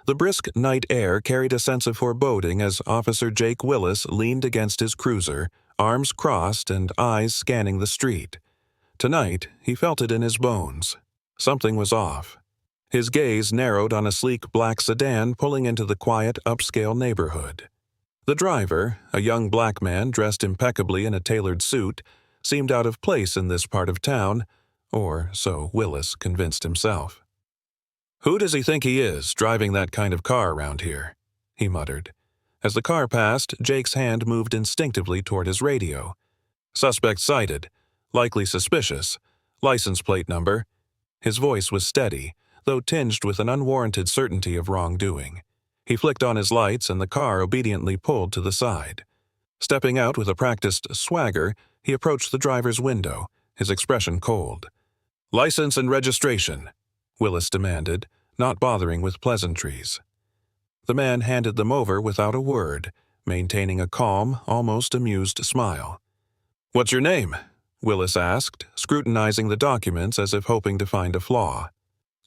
The brisk night air carried a sense of foreboding as Officer Jake Willis leaned against his cruiser, arms crossed and eyes scanning the street. Tonight, he felt it in his bones. Something was off. His gaze narrowed on a sleek black sedan pulling into the quiet, upscale neighborhood. The driver, a young black man dressed impeccably in a tailored suit, seemed out of place in this part of town, or so Willis convinced himself. "Who does he think he is, driving that kind of car around here?" he muttered. As the car passed, Jake's hand moved instinctively toward his radio. "Suspect sighted. Likely suspicious. License plate number." His voice was steady, though tinged with an unwarranted certainty of wrongdoing. He flicked on his lights and the car obediently pulled to the side. Stepping out with a practiced swagger, he approached the driver's window, his expression cold. "License and registration," Willis demanded, not bothering with pleasantries. The man handed them over without a word, maintaining a calm, almost amused smile. "What's your name?" Willis asked, scrutinizing the documents as if hoping to find a flaw.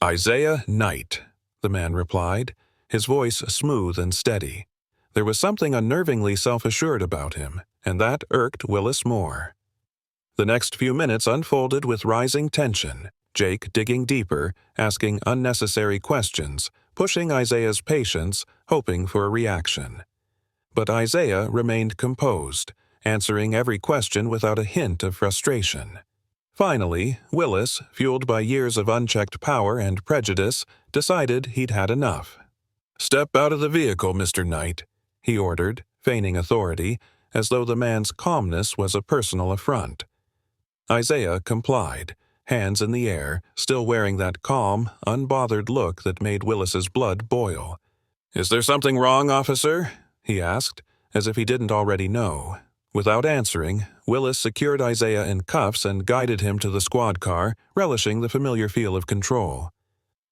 "Isaiah Knight," the man replied, his voice smooth and steady. There was something unnervingly self-assured about him, and that irked Willis more. The next few minutes unfolded with rising tension, Jake digging deeper, asking unnecessary questions, pushing Isaiah's patience, hoping for a reaction. But Isaiah remained composed, answering every question without a hint of frustration. Finally, Willis, fueled by years of unchecked power and prejudice, decided he'd had enough. "Step out of the vehicle, Mr. Knight," he ordered, feigning authority, as though the man's calmness was a personal affront. Isaiah complied, hands in the air, still wearing that calm, unbothered look that made Willis's blood boil. "Is there something wrong, officer?" he asked, as if he didn't already know. Without answering, Willis secured Isaiah in cuffs and guided him to the squad car, relishing the familiar feel of control.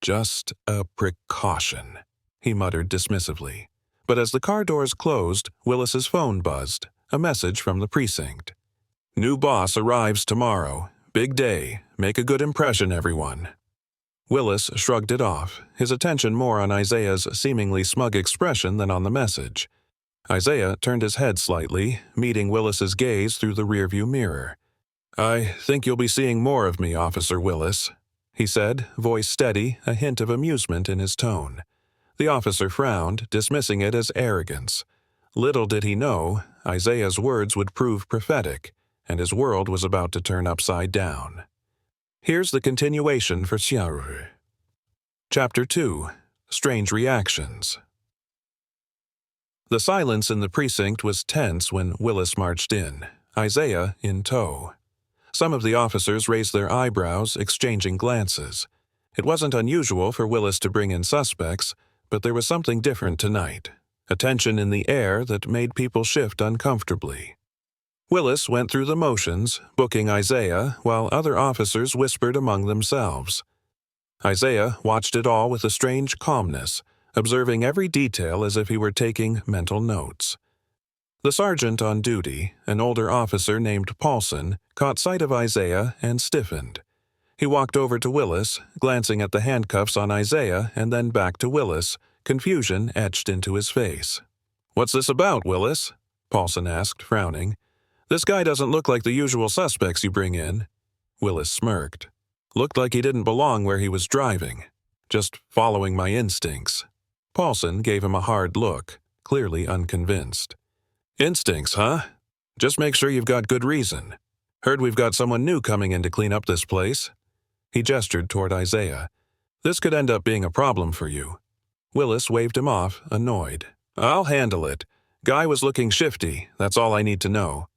"Just a precaution," he muttered dismissively. But as the car doors closed, Willis's phone buzzed, a message from the precinct. "New boss arrives tomorrow. Big day. Make a good impression, everyone." Willis shrugged it off, his attention more on Isaiah's seemingly smug expression than on the message. Isaiah turned his head slightly, meeting Willis's gaze through the rearview mirror. "I think you'll be seeing more of me, Officer Willis," he said, voice steady, a hint of amusement in his tone. The officer frowned, dismissing it as arrogance. Little did he know, Isaiah's words would prove prophetic, and his world was about to turn upside down. Here's the continuation for Xiaoru. Chapter 2. Strange Reactions. The silence in the precinct was tense when Willis marched in, Isaiah in tow. Some of the officers raised their eyebrows, exchanging glances. It wasn't unusual for Willis to bring in suspects, but there was something different tonight, a tension in the air that made people shift uncomfortably. Willis went through the motions, booking Isaiah, while other officers whispered among themselves. Isaiah watched it all with a strange calmness, observing every detail as if he were taking mental notes. The sergeant on duty, an older officer named Paulson, caught sight of Isaiah and stiffened. He walked over to Willis, glancing at the handcuffs on Isaiah and then back to Willis, confusion etched into his face. "What's this about, Willis?" Paulson asked, frowning. "This guy doesn't look like the usual suspects you bring in." Willis smirked. "Looked like he didn't belong where he was driving. Just following my instincts." Paulson gave him a hard look, clearly unconvinced. "Instincts, huh? Just make sure you've got good reason. Heard we've got someone new coming in to clean up this place." He gestured toward Isaiah. "This could end up being a problem for you." Willis waved him off, annoyed. "I'll handle it. Guy was looking shifty, that's all I need to know."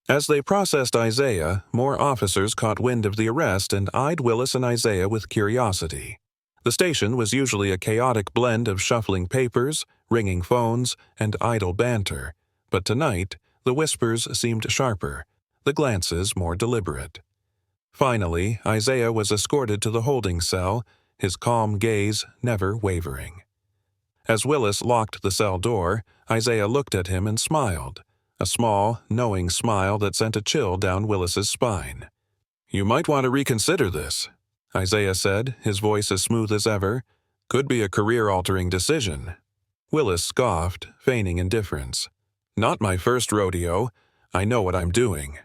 As they processed Isaiah, more officers caught wind of the arrest and eyed Willis and Isaiah with curiosity. The station was usually a chaotic blend of shuffling papers, ringing phones, and idle banter, but tonight the whispers seemed sharper, the glances more deliberate. Finally, Isaiah was escorted to the holding cell, his calm gaze never wavering. As Willis locked the cell door, Isaiah looked at him and smiled, a small, knowing smile that sent a chill down Willis's spine. "You might want to reconsider this," Isaiah said, his voice as smooth as ever. Could be a career-altering decision. Willis scoffed, feigning indifference. Not my first rodeo. I know what I'm doing.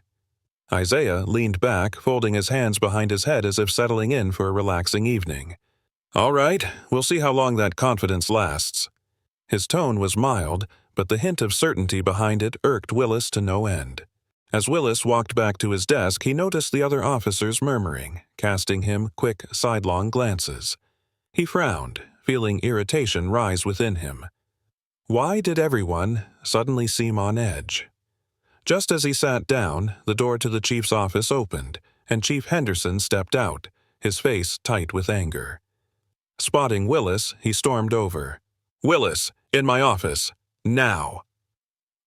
Isaiah leaned back, folding his hands behind his head as if settling in for a relaxing evening. All right, we'll see how long that confidence lasts. His tone was mild, but the hint of certainty behind it irked Willis to no end. As Willis walked back to his desk, he noticed the other officers murmuring, casting him quick, sidelong glances. He frowned, feeling irritation rise within him. Why did everyone suddenly seem on edge? Just as he sat down, the door to the chief's office opened, and Chief Henderson stepped out, his face tight with anger. Spotting Willis, he stormed over. "Willis, in my office. Now!"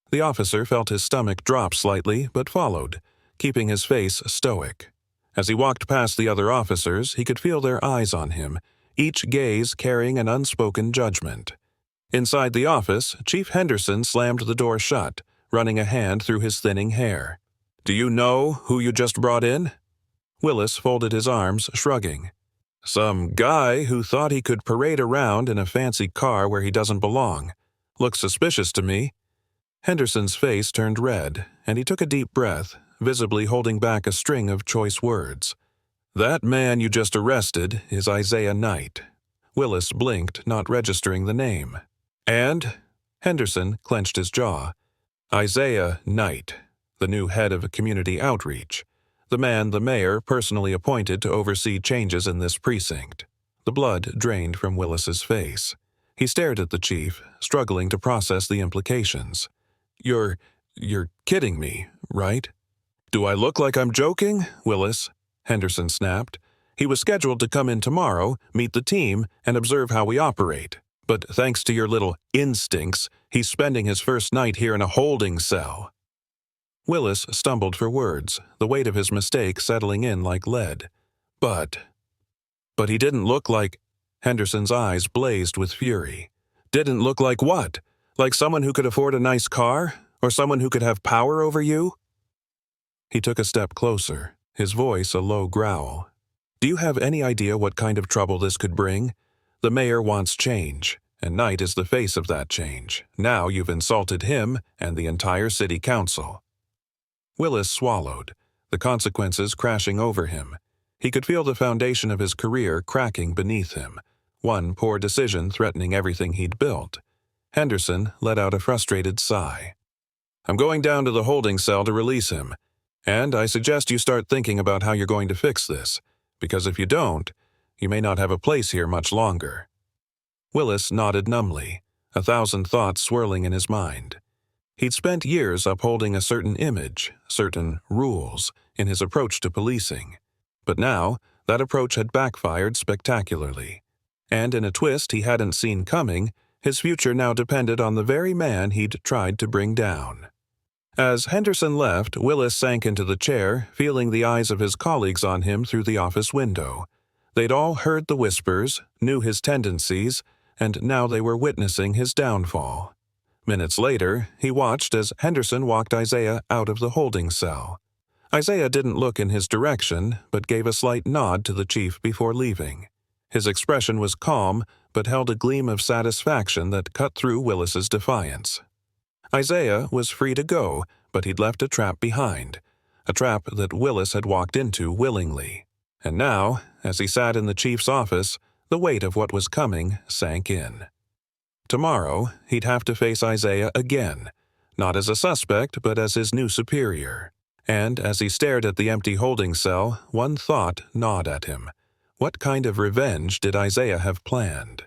The officer felt his stomach drop slightly, but followed, keeping his face stoic. As he walked past the other officers, he could feel their eyes on him, each gaze carrying an unspoken judgment. Inside the office, Chief Henderson slammed the door shut, running a hand through his thinning hair. "Do you know who you just brought in?" Willis folded his arms, shrugging. "Some guy who thought he could parade around in a fancy car where he doesn't belong. Looks suspicious to me." Henderson's face turned red, and he took a deep breath, visibly holding back a string of choice words. "That man you just arrested is Isaiah Knight." Willis blinked, not registering the name. "And?" Henderson clenched his jaw. "Isaiah Knight, the new head of community outreach. The man the mayor personally appointed to oversee changes in this precinct." The blood drained from Willis's face. He stared at the chief, struggling to process the implications. You're kidding me, right?" "Do I look like I'm joking, Willis?" Henderson snapped. "He was scheduled to come in tomorrow, meet the team, and observe how we operate. But thanks to your little instincts, he's spending his first night here in a holding cell." Willis stumbled for words, the weight of his mistake settling in like lead. But he didn't look like... Henderson's eyes blazed with fury. "Didn't look like what? Like someone who could afford a nice car? Or someone who could have power over you?" He took a step closer, his voice a low growl. "Do you have any idea what kind of trouble this could bring? The mayor wants change, and Knight is the face of that change. Now you've insulted him and the entire city council." Willis swallowed, the consequences crashing over him. He could feel the foundation of his career cracking beneath him, one poor decision threatening everything he'd built. Henderson let out a frustrated sigh. "I'm going down to the holding cell to release him, and I suggest you start thinking about how you're going to fix this, because if you don't, you may not have a place here much longer." Willis nodded numbly, 1,000 thoughts swirling in his mind. He'd spent years upholding a certain image, certain rules, in his approach to policing. But now, that approach had backfired spectacularly. And in a twist he hadn't seen coming, his future now depended on the very man he'd tried to bring down. As Henderson left, Willis sank into the chair, feeling the eyes of his colleagues on him through the office window. They'd all heard the whispers, knew his tendencies, and now they were witnessing his downfall. Minutes later, he watched as Henderson walked Isaiah out of the holding cell. Isaiah didn't look in his direction, but gave a slight nod to the chief before leaving. His expression was calm, but held a gleam of satisfaction that cut through Willis's defiance. Isaiah was free to go, but he'd left a trap behind, a trap that Willis had walked into willingly. And now, as he sat in the chief's office, the weight of what was coming sank in. Tomorrow, he'd have to face Isaiah again, not as a suspect, but as his new superior. And as he stared at the empty holding cell, one thought gnawed at him. What kind of revenge did Isaiah have planned?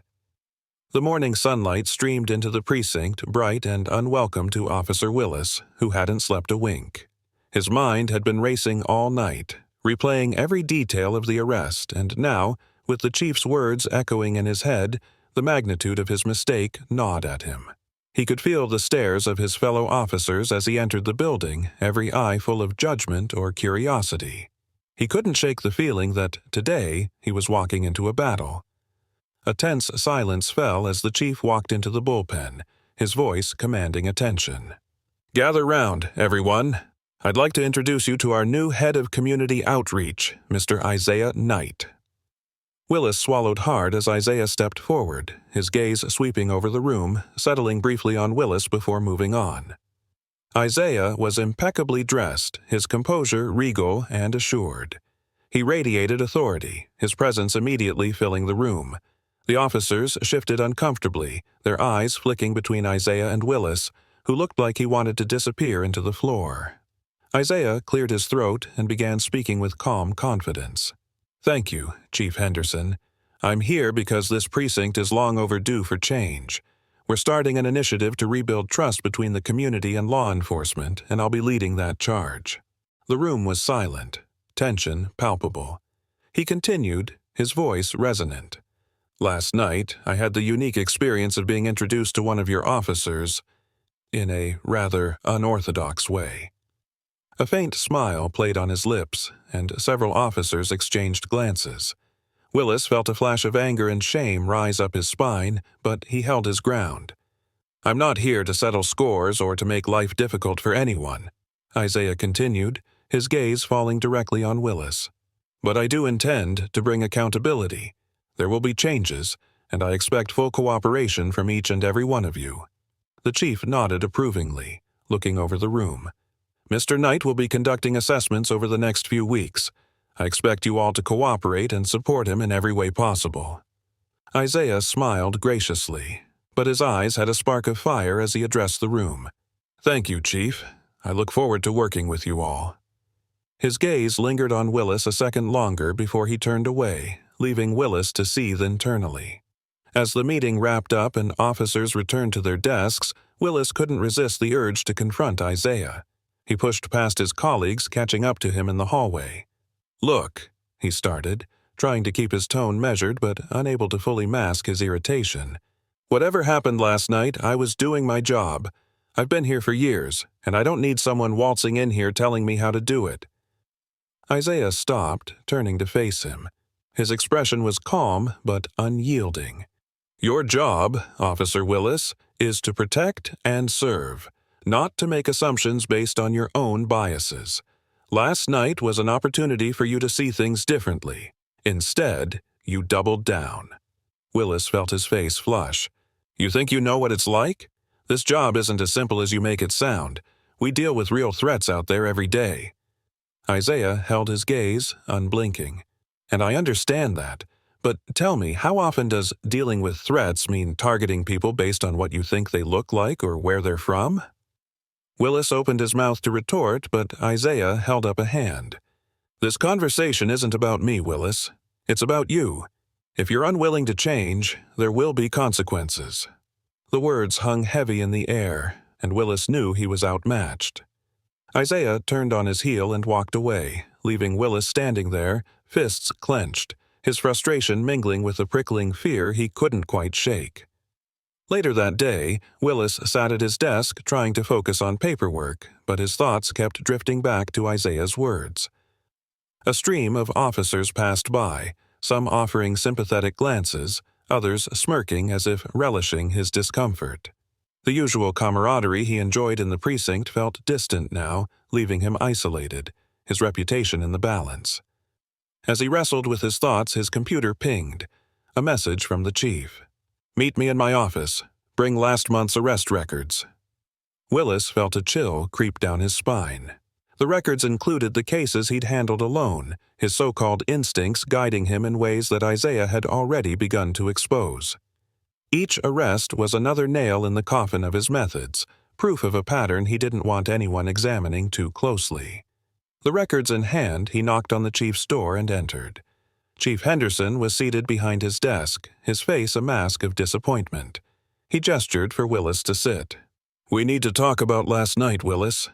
The morning sunlight streamed into the precinct, bright and unwelcome to Officer Willis, who hadn't slept a wink. His mind had been racing all night, replaying every detail of the arrest, and now, with the chief's words echoing in his head, the magnitude of his mistake gnawed at him. He could feel the stares of his fellow officers as he entered the building, every eye full of judgment or curiosity. He couldn't shake the feeling that, today, he was walking into a battle. A tense silence fell as the chief walked into the bullpen, his voice commanding attention. "Gather round, everyone. I'd like to introduce you to our new head of community outreach, Mr. Isaiah Knight." Willis swallowed hard as Isaiah stepped forward, his gaze sweeping over the room, settling briefly on Willis before moving on. Isaiah was impeccably dressed, his composure regal and assured. He radiated authority, his presence immediately filling the room. The officers shifted uncomfortably, their eyes flicking between Isaiah and Willis, who looked like he wanted to disappear into the floor. Isaiah cleared his throat and began speaking with calm confidence. "Thank you, Chief Henderson. I'm here because this precinct is long overdue for change. We're starting an initiative to rebuild trust between the community and law enforcement, and I'll be leading that charge." The room was silent, tension palpable. He continued, his voice resonant. "Last night, I had the unique experience of being introduced to one of your officers in a rather unorthodox way." A faint smile played on his lips, and several officers exchanged glances. Willis felt a flash of anger and shame rise up his spine, but he held his ground. "I'm not here to settle scores or to make life difficult for anyone," Isaiah continued, his gaze falling directly on Willis. "But I do intend to bring accountability. There will be changes, and I expect full cooperation from each and every one of you." The chief nodded approvingly, looking over the room. "Mr. Knight will be conducting assessments over the next few weeks. I expect you all to cooperate and support him in every way possible." Isaiah smiled graciously, but his eyes had a spark of fire as he addressed the room. "Thank you, Chief. I look forward to working with you all." His gaze lingered on Willis a second longer before he turned away, leaving Willis to seethe internally. As the meeting wrapped up and officers returned to their desks, Willis couldn't resist the urge to confront Isaiah. He pushed past his colleagues, catching up to him in the hallway. "Look," he started, trying to keep his tone measured but unable to fully mask his irritation. "Whatever happened last night, I was doing my job. I've been here for years, and I don't need someone waltzing in here telling me how to do it." Isaiah stopped, turning to face him. His expression was calm but unyielding. "Your job, Officer Willis, is to protect and serve, not to make assumptions based on your own biases. Last night was an opportunity for you to see things differently. Instead, you doubled down." Willis felt his face flush. "You think you know what it's like? This job isn't as simple as you make it sound. We deal with real threats out there every day." Isaiah held his gaze, unblinking. "And I understand that. But tell me, how often does dealing with threats mean targeting people based on what you think they look like or where they're from?" Willis opened his mouth to retort, but Isaiah held up a hand. "This conversation isn't about me, Willis. It's about you. If you're unwilling to change, there will be consequences." The words hung heavy in the air, and Willis knew he was outmatched. Isaiah turned on his heel and walked away, leaving Willis standing there, fists clenched, his frustration mingling with the prickling fear he couldn't quite shake. Later that day, Willis sat at his desk trying to focus on paperwork, but his thoughts kept drifting back to Isaiah's words. A stream of officers passed by, some offering sympathetic glances, others smirking as if relishing his discomfort. The usual camaraderie he enjoyed in the precinct felt distant now, leaving him isolated, his reputation in the balance. As he wrestled with his thoughts, his computer pinged. A message from the chief. "Meet me in my office. Bring last month's arrest records." Willis felt a chill creep down his spine. The records included the cases he'd handled alone, his so-called instincts guiding him in ways that Isaiah had already begun to expose. Each arrest was another nail in the coffin of his methods, proof of a pattern he didn't want anyone examining too closely. The records in hand, he knocked on the chief's door and entered. Chief Henderson was seated behind his desk, his face a mask of disappointment. He gestured for Willis to sit. "We need to talk about last night, Willis,"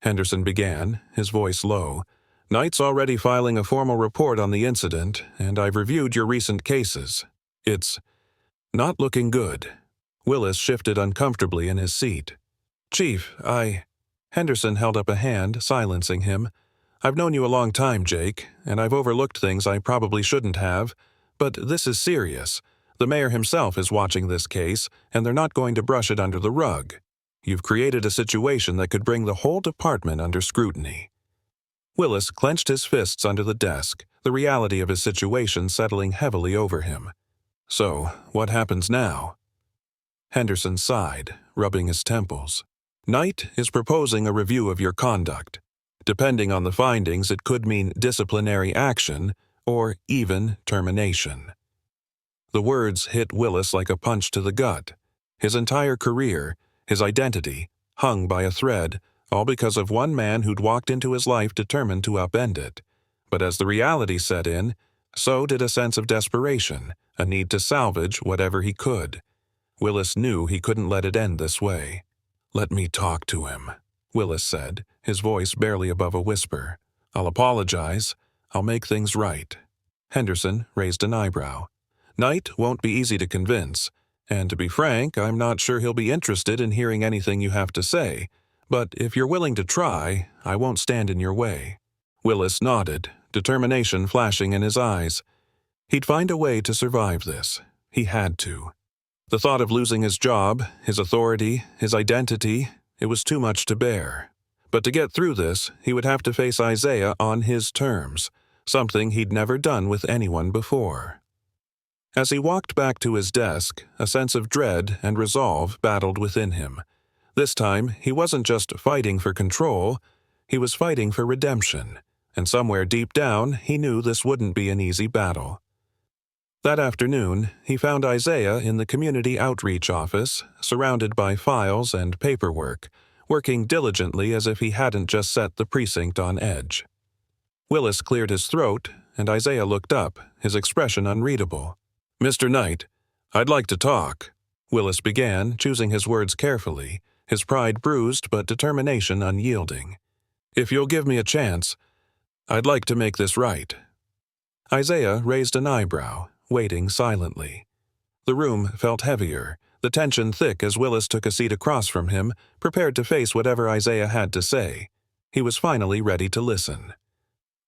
Henderson began, his voice low. "Knight's already filing a formal report on the incident, and I've reviewed your recent cases. It's not looking good." Willis shifted uncomfortably in his seat. "Chief, Henderson held up a hand, silencing him. "I've known you a long time, Jake, and I've overlooked things I probably shouldn't have, but this is serious. The mayor himself is watching this case, and they're not going to brush it under the rug. You've created a situation that could bring the whole department under scrutiny." Willis clenched his fists under the desk, the reality of his situation settling heavily over him. "So, what happens now?" Henderson sighed, rubbing his temples. "Knight is proposing a review of your conduct. Depending on the findings, it could mean disciplinary action or even termination." The words hit Willis like a punch to the gut. His entire career, his identity, hung by a thread, all because of one man who'd walked into his life determined to upend it. But as the reality set in, so did a sense of desperation, a need to salvage whatever he could. Willis knew he couldn't let it end this way. "Let me talk to him," Willis said, his voice barely above a whisper. "I'll apologize. I'll make things right." Henderson raised an eyebrow. "Knight won't be easy to convince, and to be frank, I'm not sure he'll be interested in hearing anything you have to say, but if you're willing to try, I won't stand in your way." Willis nodded, determination flashing in his eyes. He'd find a way to survive this. He had to. The thought of losing his job, his authority, his identity, it was too much to bear. But to get through this, he would have to face Isaiah on his terms, something he'd never done with anyone before. As he walked back to his desk, a sense of dread and resolve battled within him. This time, he wasn't just fighting for control, he was fighting for redemption, and somewhere deep down, he knew this wouldn't be an easy battle. That afternoon, he found Isaiah in the community outreach office, surrounded by files and paperwork, working diligently as if he hadn't just set the precinct on edge. Willis cleared his throat, and Isaiah looked up, his expression unreadable. "Mr. Knight, I'd like to talk," Willis began, choosing his words carefully, his pride bruised but determination unyielding. "If you'll give me a chance, I'd like to make this right." Isaiah raised an eyebrow, waiting silently. The room felt heavier, the tension thick as Willis took a seat across from him, prepared to face whatever Isaiah had to say. He was finally ready to listen.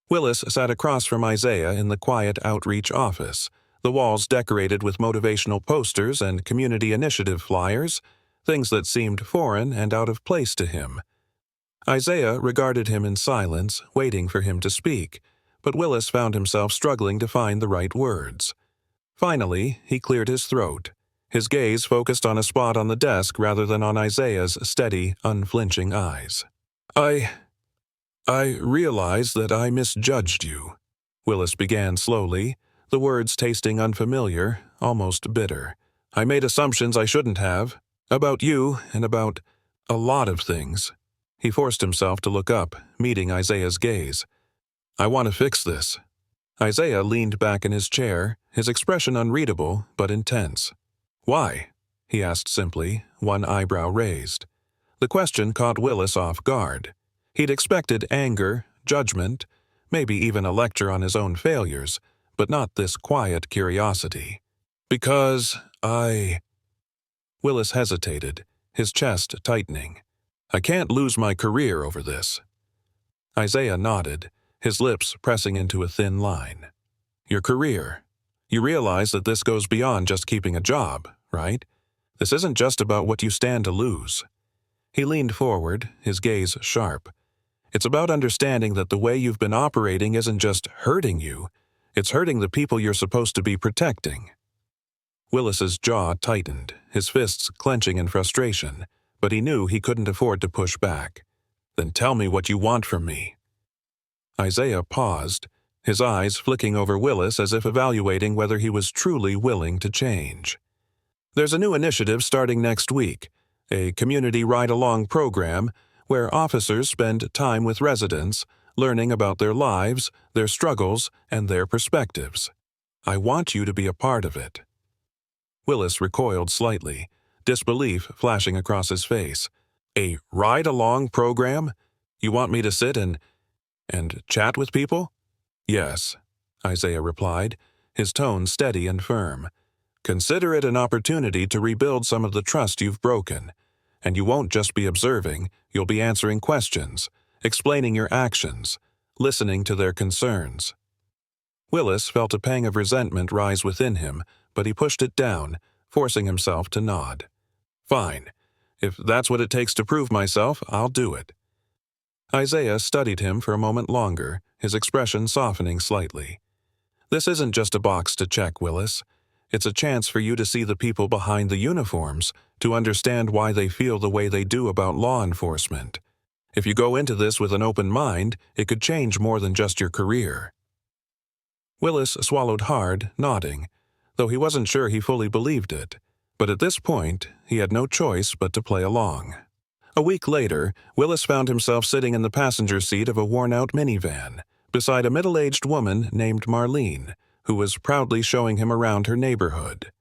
Willis sat across from Isaiah in the quiet outreach office, the walls decorated with motivational posters and community initiative flyers, things that seemed foreign and out of place to him. Isaiah regarded him in silence, waiting for him to speak, but Willis found himself struggling to find the right words. Finally, he cleared his throat, his gaze focused on a spot on the desk rather than on Isaiah's steady, unflinching eyes. I realize that I misjudged you," Willis began slowly, the words tasting unfamiliar, almost bitter. "I made assumptions I shouldn't have, about you and about a lot of things." He forced himself to look up, meeting Isaiah's gaze. "I want to fix this." Isaiah leaned back in his chair, his expression unreadable but intense. "Why?" he asked simply, one eyebrow raised. The question caught Willis off guard. He'd expected anger, judgment, maybe even a lecture on his own failures, but not this quiet curiosity. "Because Willis hesitated, his chest tightening. "I can't lose my career over this." Isaiah nodded, his lips pressing into a thin line. "Your career. You realize that this goes beyond just keeping a job, right? This isn't just about what you stand to lose." He leaned forward, his gaze sharp. "It's about understanding that the way you've been operating isn't just hurting you, it's hurting the people you're supposed to be protecting." Willis's jaw tightened, his fists clenching in frustration, but he knew he couldn't afford to push back. "Then tell me what you want from me." Isaiah paused, his eyes flicking over Willis as if evaluating whether he was truly willing to change. "There's a new initiative starting next week, a community ride-along program where officers spend time with residents, learning about their lives, their struggles, and their perspectives. I want you to be a part of it." Willis recoiled slightly, disbelief flashing across his face. "A ride-along program? You want me to sit and chat with people?" "Yes," Isaiah replied, his tone steady and firm. "Consider it an opportunity to rebuild some of the trust you've broken. And you won't just be observing, you'll be answering questions, explaining your actions, listening to their concerns." Willis felt a pang of resentment rise within him, but he pushed it down, forcing himself to nod. "Fine. If that's what it takes to prove myself, I'll do it." Isaiah studied him for a moment longer, his expression softening slightly. This isn't just a box to check, Willis. It's a chance for you to see the people behind the uniforms, to understand why they feel the way they do about law enforcement. If you go into this with an open mind, it could change more than just your career." Willis swallowed hard, nodding, though he wasn't sure he fully believed it. But at this point, he had no choice but to play along. A week later, Willis found himself sitting in the passenger seat of a worn-out minivan, beside a middle-aged woman named Marlene, who was proudly showing him around her neighborhood.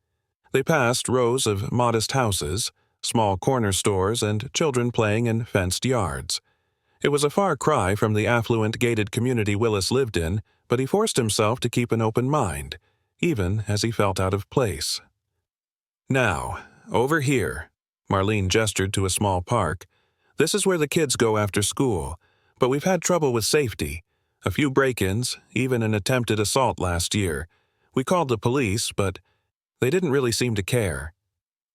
They passed rows of modest houses, small corner stores, and children playing in fenced yards. It was a far cry from the affluent gated community Willis lived in, but he forced himself to keep an open mind, even as he felt out of place. "Now, over here," Marlene gestured to a small park. "This is where the kids go after school, but we've had trouble with safety. A few break-ins, even an attempted assault last year. We called the police, but they didn't really seem to care."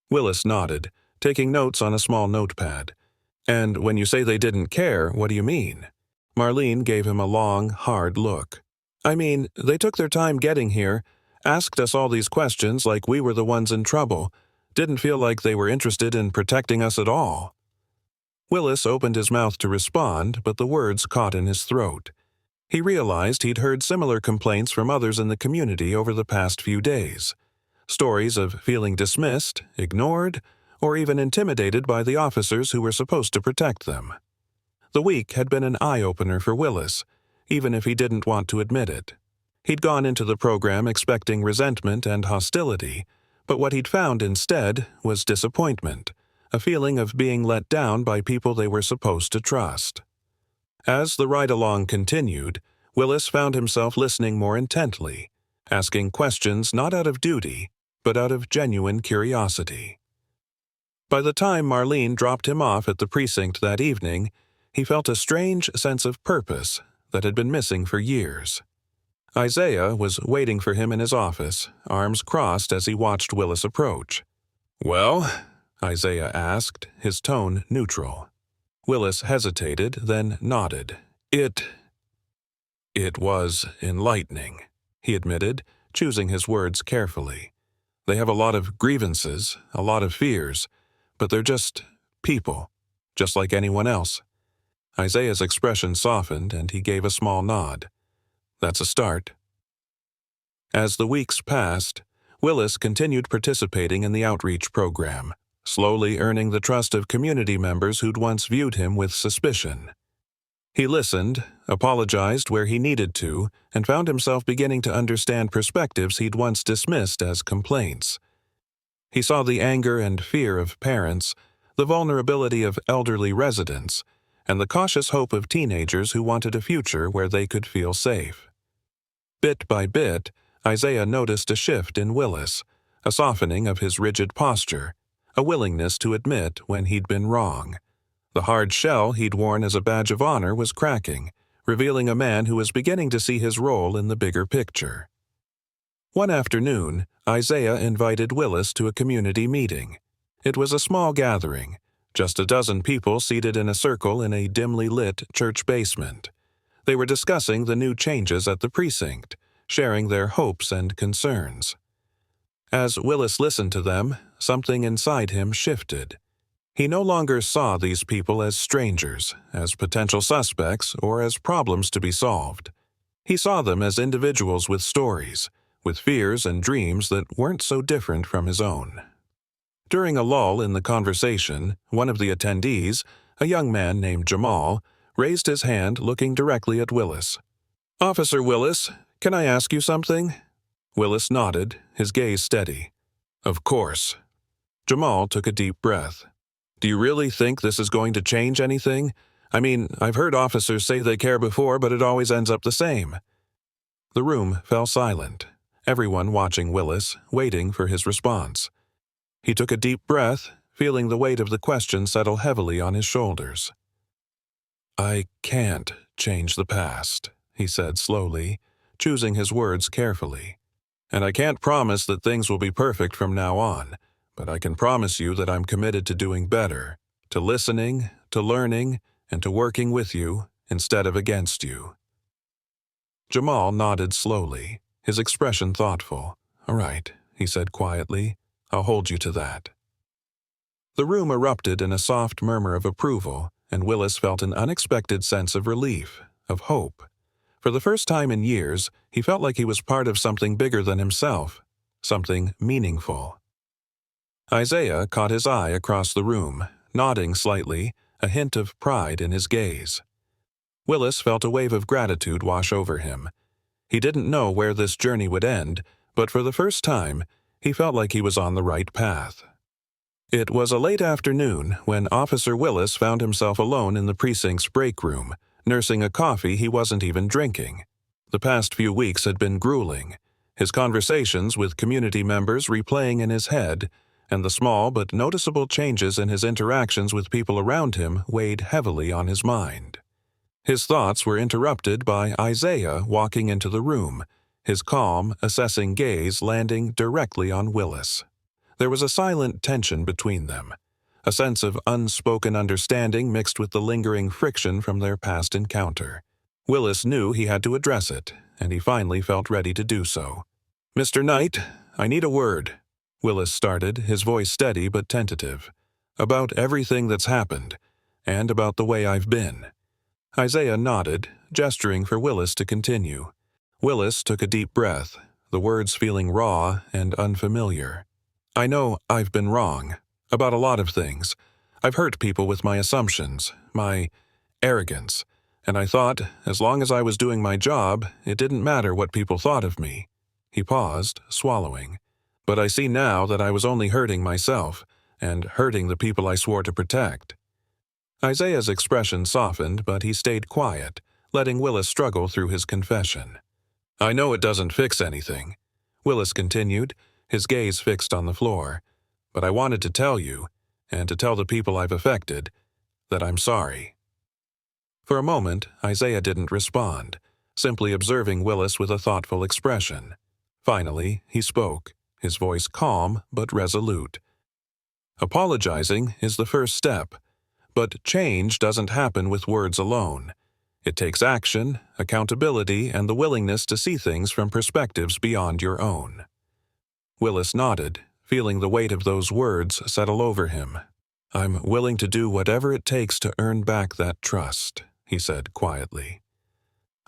Willis nodded, taking notes on a small notepad. "And when you say they didn't care, what do you mean?" Marlene gave him a long, hard look. "I mean, they took their time getting here, asked us all these questions like we were the ones in trouble, didn't feel like they were interested in protecting us at all." Willis opened his mouth to respond, but the words caught in his throat. He realized he'd heard similar complaints from others in the community over the past few days. Stories of feeling dismissed, ignored, or even intimidated by the officers who were supposed to protect them. The week had been an eye-opener for Willis, even if he didn't want to admit it. He'd gone into the program expecting resentment and hostility, but what he'd found instead was disappointment, a feeling of being let down by people they were supposed to trust. As the ride-along continued, Willis found himself listening more intently, asking questions not out of duty, but out of genuine curiosity. By the time Marlene dropped him off at the precinct that evening, he felt a strange sense of purpose that had been missing for years. Isaiah was waiting for him in his office, arms crossed as he watched Willis approach. "Well?" Isaiah asked, his tone neutral. Willis hesitated, then nodded. It was enlightening," he admitted, choosing his words carefully. "They have a lot of grievances, a lot of fears, but they're just people, just like anyone else." Isaiah's expression softened, and he gave a small nod. "That's a start." As the weeks passed, Willis continued participating in the outreach program, slowly earning the trust of community members who'd once viewed him with suspicion. He listened, apologized where he needed to, and found himself beginning to understand perspectives he'd once dismissed as complaints. He saw the anger and fear of parents, the vulnerability of elderly residents, and the cautious hope of teenagers who wanted a future where they could feel safe. Bit by bit, Isaiah noticed a shift in Willis, a softening of his rigid posture, a willingness to admit when he'd been wrong. The hard shell he'd worn as a badge of honor was cracking, revealing a man who was beginning to see his role in the bigger picture. One afternoon, Isaiah invited Willis to a community meeting. It was a small gathering, just a dozen people seated in a circle in a dimly lit church basement. They were discussing the new changes at the precinct, sharing their hopes and concerns. As Willis listened to them, something inside him shifted. He no longer saw these people as strangers, as potential suspects, or as problems to be solved. He saw them as individuals with stories, with fears and dreams that weren't so different from his own. During a lull in the conversation, one of the attendees, a young man named Jamal, raised his hand looking directly at Willis. "Officer Willis, can I ask you something?" Willis nodded, his gaze steady. "Of course." Jamal took a deep breath. "Do you really think this is going to change anything? I mean, I've heard officers say they care before, but it always ends up the same." The room fell silent, everyone watching Willis, waiting for his response. He took a deep breath, feeling the weight of the question settle heavily on his shoulders. "I can't change the past," he said slowly, choosing his words carefully. "And I can't promise that things will be perfect from now on, but I can promise you that I'm committed to doing better, to listening, to learning, and to working with you instead of against you." Jamal nodded slowly. his expression thoughtful. "All right," he said quietly. "I'll hold you to that." The room erupted in a soft murmur of approval, and Willis felt an unexpected sense of relief, of hope. For the first time in years, he felt like he was part of something bigger than himself, something meaningful. Isaiah caught his eye across the room, nodding slightly, a hint of pride in his gaze. Willis felt a wave of gratitude wash over him. He didn't know where this journey would end, but for the first time, he felt like he was on the right path. It was a late afternoon when Officer Willis found himself alone in the precinct's break room, nursing a coffee he wasn't even drinking. The past few weeks had been grueling, his conversations with community members replaying in his head, and the small but noticeable changes in his interactions with people around him weighed heavily on his mind. His thoughts were interrupted by Isaiah walking into the room, his calm, assessing gaze landing directly on Willis. There was a silent tension between them, a sense of unspoken understanding mixed with the lingering friction from their past encounter. Willis knew he had to address it, and he finally felt ready to do so. "Mr. Knight, I need a word," Willis started, his voice steady but tentative. "About everything that's happened, and about the way I've been." Isaiah nodded, gesturing for Willis to continue. Willis took a deep breath, the words feeling raw and unfamiliar. "I know I've been wrong about a lot of things. I've hurt people with my assumptions, my arrogance, and I thought, as long as I was doing my job, it didn't matter what people thought of me." He paused, swallowing. "But I see now that I was only hurting myself, and hurting the people I swore to protect." Isaiah's expression softened, but he stayed quiet, letting Willis struggle through his confession. "I know it doesn't fix anything," Willis continued, his gaze fixed on the floor, "but I wanted to tell you, and to tell the people I've affected, that I'm sorry." For a moment, Isaiah didn't respond, simply observing Willis with a thoughtful expression. Finally, he spoke, his voice calm but resolute. "Apologizing is the first step, but change doesn't happen with words alone. It takes action, accountability, and the willingness to see things from perspectives beyond your own." Willis nodded, feeling the weight of those words settle over him. "I'm willing to do whatever it takes to earn back that trust," he said quietly.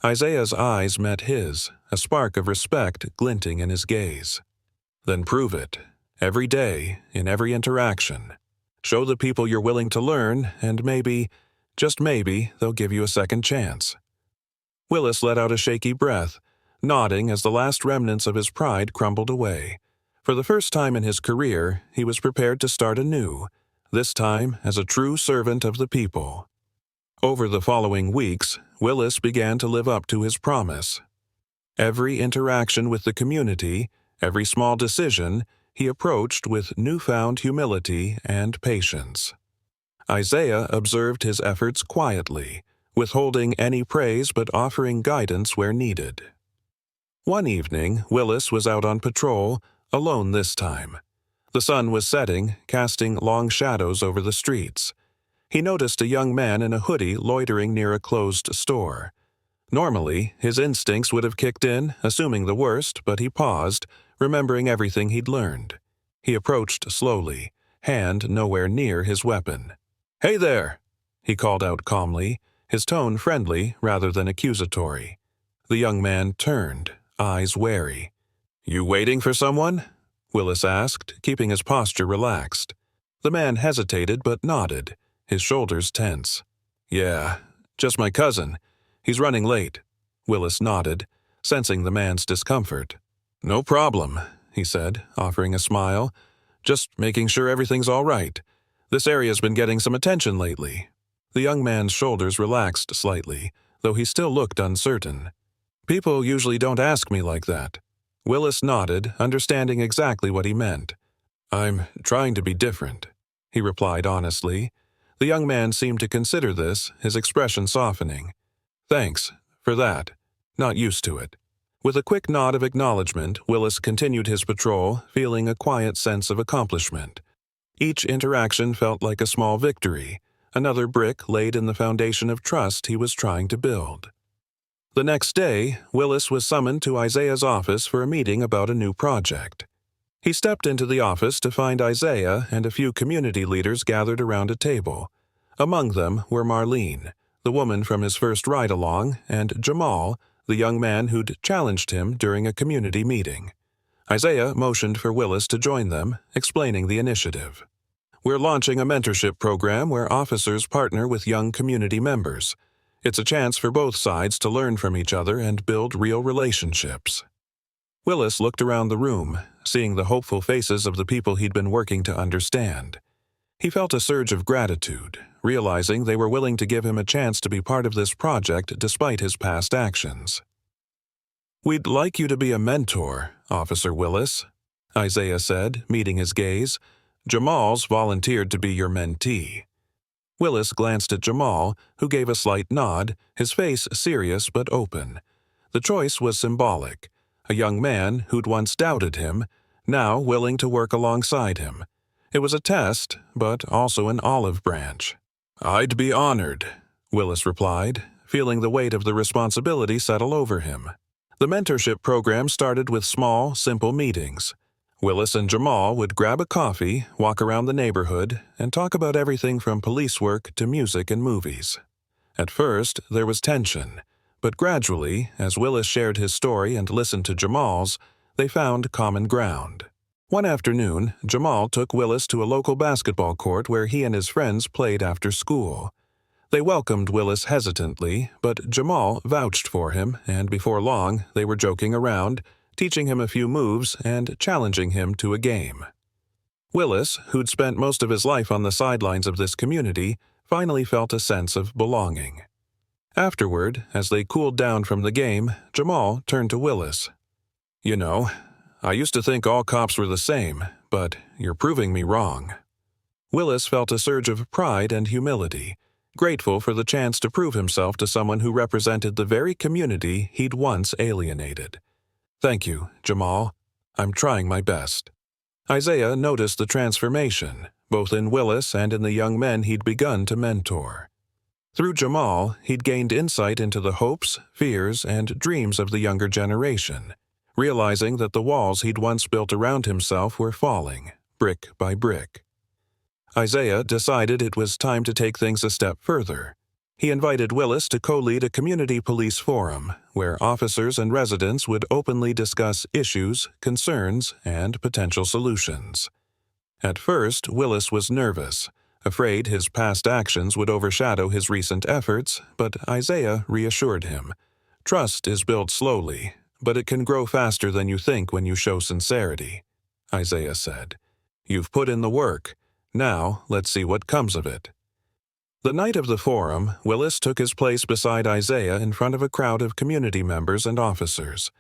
Isaiah's eyes met his, a spark of respect glinting in his gaze. "Then prove it, every day, in every interaction. Show the people you're willing to learn, and maybe, just maybe, they'll give you a second chance." Willis let out a shaky breath, nodding as the last remnants of his pride crumbled away. For the first time in his career, he was prepared to start anew, this time as a true servant of the people. Over the following weeks, Willis began to live up to his promise. Every interaction with the community, every small decision, he approached with newfound humility and patience. Isaiah observed his efforts quietly, withholding any praise but offering guidance where needed. One evening, Willis was out on patrol, alone this time. The sun was setting, casting long shadows over the streets. He noticed a young man in a hoodie loitering near a closed store. Normally, his instincts would have kicked in, assuming the worst, but he paused, remembering everything he'd learned. He approached slowly, hand nowhere near his weapon. "Hey there!" he called out calmly, his tone friendly rather than accusatory. The young man turned, eyes wary. "You waiting for someone?" Willis asked, keeping his posture relaxed. The man hesitated but nodded, his shoulders tense. "Yeah, just my cousin. He's running late." Willis nodded, sensing the man's discomfort. "No problem," he said, offering a smile. "Just making sure everything's all right. This area's been getting some attention lately." The young man's shoulders relaxed slightly, though he still looked uncertain. "People usually don't ask me like that." Willis nodded, understanding exactly what he meant. "I'm trying to be different," he replied honestly. The young man seemed to consider this, his expression softening. "Thanks for that. Not used to it." With a quick nod of acknowledgement, Willis continued his patrol, feeling a quiet sense of accomplishment. Each interaction felt like a small victory, another brick laid in the foundation of trust he was trying to build. The next day, Willis was summoned to Isaiah's office for a meeting about a new project. He stepped into the office to find Isaiah and a few community leaders gathered around a table. Among them were Marlene, the woman from his first ride-along, and Jamal, the young man who'd challenged him during a community meeting. Isaiah motioned for Willis to join them, explaining the initiative. "We're launching a mentorship program where officers partner with young community members. It's a chance for both sides to learn from each other and build real relationships." Willis looked around the room, seeing the hopeful faces of the people he'd been working to understand. He felt a surge of gratitude, realizing they were willing to give him a chance to be part of this project despite his past actions. "We'd like you to be a mentor, Officer Willis," Isaiah said, meeting his gaze. "Jamal's volunteered to be your mentee." Willis glanced at Jamal, who gave a slight nod, his face serious but open. The choice was symbolic. A young man who'd once doubted him, now willing to work alongside him. It was a test, but also an olive branch. "I'd be honored," Willis replied, feeling the weight of the responsibility settle over him. The mentorship program started with small, simple meetings. Willis and Jamal would grab a coffee, walk around the neighborhood, and talk about everything from police work to music and movies. At first, there was tension, but gradually, as Willis shared his story and listened to Jamal's, they found common ground. One afternoon, Jamal took Willis to a local basketball court where he and his friends played after school. They welcomed Willis hesitantly, but Jamal vouched for him, and before long, they were joking around, teaching him a few moves and challenging him to a game. Willis, who'd spent most of his life on the sidelines of this community, finally felt a sense of belonging. Afterward, as they cooled down from the game, Jamal turned to Willis. "You know, I used to think all cops were the same, but you're proving me wrong." Willis felt a surge of pride and humility, grateful for the chance to prove himself to someone who represented the very community he'd once alienated. "Thank you, Jamal. I'm trying my best." Isaiah noticed the transformation, both in Willis and in the young men he'd begun to mentor. Through Jamal, he'd gained insight into the hopes, fears, and dreams of the younger generation, realizing that the walls he'd once built around himself were falling, brick by brick. Isaiah decided it was time to take things a step further. He invited Willis to co-lead a community police forum, where officers and residents would openly discuss issues, concerns, and potential solutions. At first, Willis was nervous, afraid his past actions would overshadow his recent efforts, but Isaiah reassured him. "Trust is built slowly, but it can grow faster than you think when you show sincerity," Isaiah said. "You've put in the work. Now, let's see what comes of it." The night of the forum, Willis took his place beside Isaiah in front of a crowd of community members and officers.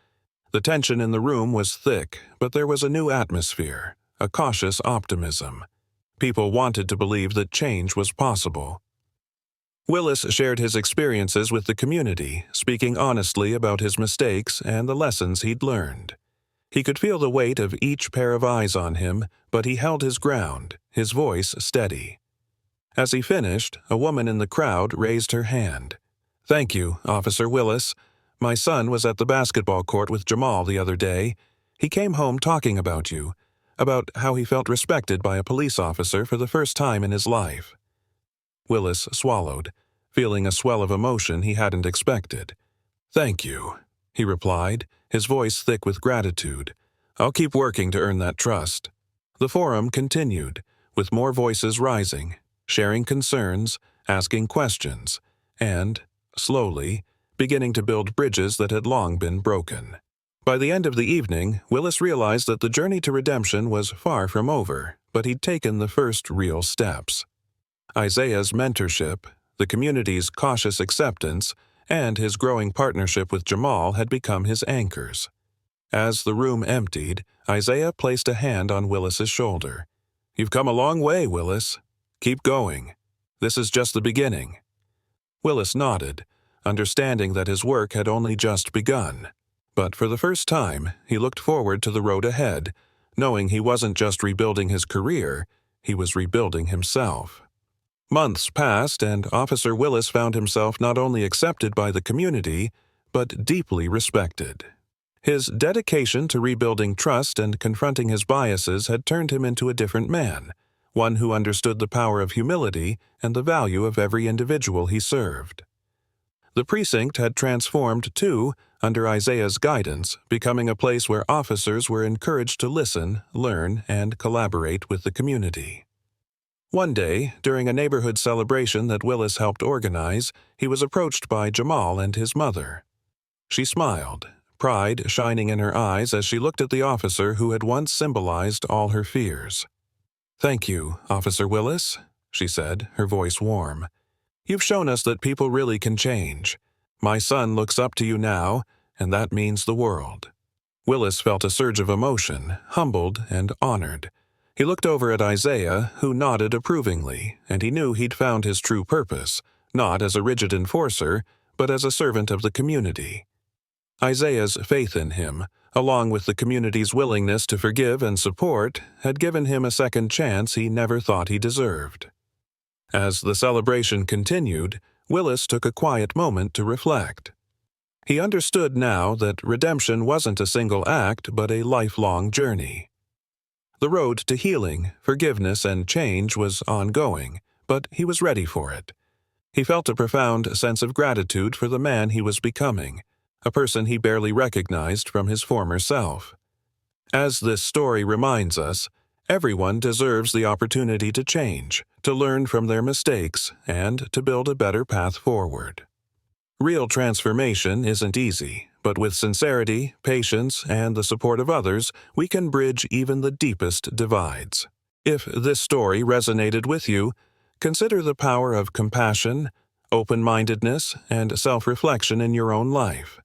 The tension in the room was thick, but there was a new atmosphere, a cautious optimism. People wanted to believe that change was possible. Willis shared his experiences with the community, speaking honestly about his mistakes and the lessons he'd learned. He could feel the weight of each pair of eyes on him, but he held his ground, his voice steady. As he finished, a woman in the crowd raised her hand. "Thank you, Officer Willis. My son was at the basketball court with Jamal the other day. He came home talking about you, about how he felt respected by a police officer for the first time in his life." Willis swallowed, feeling a swell of emotion he hadn't expected. "Thank you," he replied, his voice thick with gratitude. "I'll keep working to earn that trust." The forum continued, with more voices rising, sharing concerns, asking questions, and, slowly, beginning to build bridges that had long been broken. By the end of the evening, Willis realized that the journey to redemption was far from over, but he'd taken the first real steps. Isaiah's mentorship, the community's cautious acceptance, and his growing partnership with Jamal had become his anchors. As the room emptied, Isaiah placed a hand on Willis's shoulder. "You've come a long way, Willis. Keep going. This is just the beginning." Willis nodded, understanding that his work had only just begun. But for the first time, he looked forward to the road ahead, knowing he wasn't just rebuilding his career, he was rebuilding himself. Months passed, and Officer Willis found himself not only accepted by the community, but deeply respected. His dedication to rebuilding trust and confronting his biases had turned him into a different man, one who understood the power of humility and the value of every individual he served. The precinct had transformed, too, under Isaiah's guidance, becoming a place where officers were encouraged to listen, learn, and collaborate with the community. One day, during a neighborhood celebration that Willis helped organize, he was approached by Jamal and his mother. She smiled, pride shining in her eyes as she looked at the officer who had once symbolized all her fears. "Thank you, Officer Willis," she said, her voice warm. "You've shown us that people really can change. My son looks up to you now, and that means the world." Willis felt a surge of emotion, humbled and honored. He looked over at Isaiah, who nodded approvingly, and he knew he'd found his true purpose, not as a rigid enforcer, but as a servant of the community. Isaiah's faith in him, along with the community's willingness to forgive and support, had given him a second chance he never thought he deserved. As the celebration continued, Willis took a quiet moment to reflect. He understood now that redemption wasn't a single act but a lifelong journey. The road to healing, forgiveness, and change was ongoing, but he was ready for it. He felt a profound sense of gratitude for the man he was becoming, a person he barely recognized from his former self. As this story reminds us, everyone deserves the opportunity to change, to learn from their mistakes, and to build a better path forward. Real transformation isn't easy, but with sincerity, patience, and the support of others, we can bridge even the deepest divides. If this story resonated with you, consider the power of compassion, open-mindedness, and self-reflection in your own life.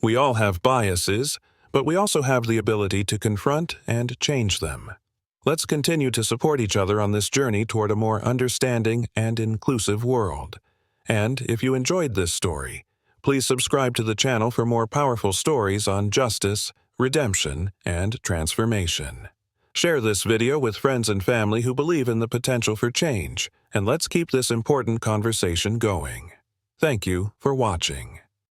We all have biases, but we also have the ability to confront and change them. Let's continue to support each other on this journey toward a more understanding and inclusive world. And if you enjoyed this story, please subscribe to the channel for more powerful stories on justice, redemption, and transformation. Share this video with friends and family who believe in the potential for change, and let's keep this important conversation going. Thank you for watching.